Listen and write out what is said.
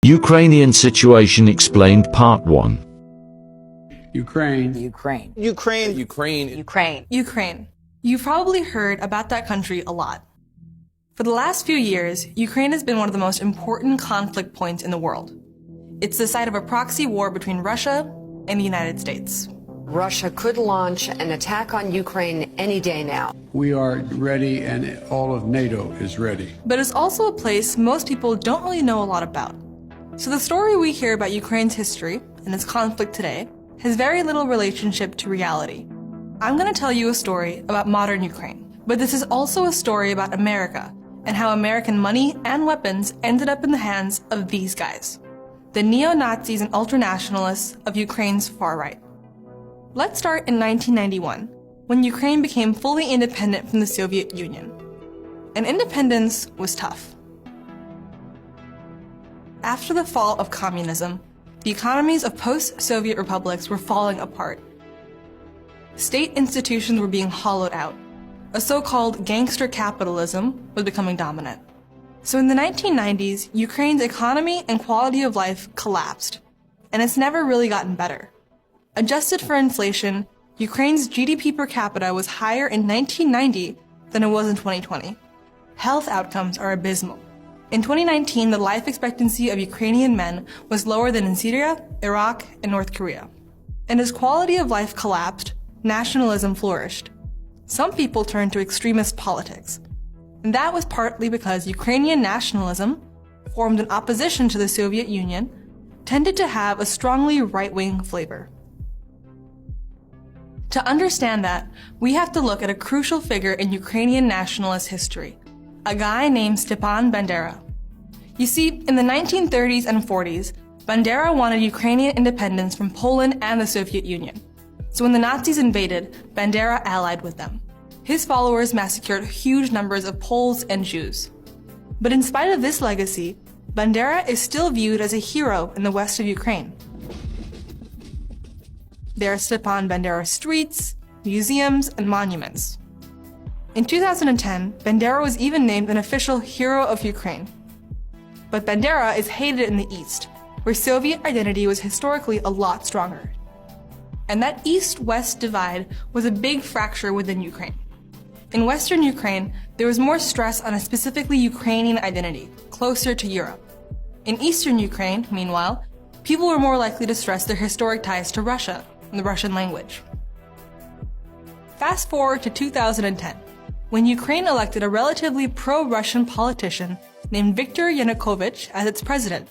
Ukrainian Situation Explained Part 1. Ukraine. Ukraine. Ukraine. Ukraine. Ukraine. Ukraine. You've probably heard about that country a lot. For the last few years, Ukraine has been one of the most important conflict points in the world. It's the site of a proxy war between Russia and the United States. Russia could launch an attack on Ukraine any day now. We are ready, and all of NATO is ready. But it's also a place most people don't really know a lot about. So the story we hear about Ukraine's history and its conflict today has very little relationship to reality. I'm going to tell you a story about modern Ukraine, but this is also a story about America and how American money and weapons ended up in the hands of these guys, the neo-Nazis and ultranationalists of Ukraine's far right. Let's start in 1991, when Ukraine became fully independent from the Soviet Union. And independence was tough. After the fall of communism, the economies of post-Soviet republics were falling apart. State institutions were being hollowed out. A so-called gangster capitalism was becoming dominant. So in the 1990s, Ukraine's economy and quality of life collapsed, and it's never really gotten better. Adjusted for inflation, Ukraine's GDP per capita was higher in 1990 than it was in 2020. Health outcomes are abysmal. In 2019, the life expectancy of Ukrainian men was lower than in Syria, Iraq, and North Korea. And as quality of life collapsed, nationalism flourished. Some people turned to extremist politics. And that was partly because Ukrainian nationalism, formed in opposition to the Soviet Union, tended to have a strongly right-wing flavor. To understand that, we have to look at a crucial figure in Ukrainian nationalist history, a guy named Stepan Bandera. You see, in the 1930s and 40s, Bandera wanted Ukrainian independence from Poland and the Soviet Union. So when the Nazis invaded, Bandera allied with them. His followers massacred huge numbers of Poles and Jews. But in spite of this legacy, Bandera is still viewed as a hero in the west of Ukraine. There are Stepan Bandera streets, museums, and monuments. In 2010, Bandera was even named an official hero of Ukraine. But Bandera is hated in the East, where Soviet identity was historically a lot stronger. And that East-West divide was a big fracture within Ukraine. In Western Ukraine, there was more stress on a specifically Ukrainian identity, closer to Europe. In Eastern Ukraine, meanwhile, people were more likely to stress their historic ties to Russia and the Russian language. Fast forward to 2010. When Ukraine elected a relatively pro-Russian politician named Viktor Yanukovych as its president.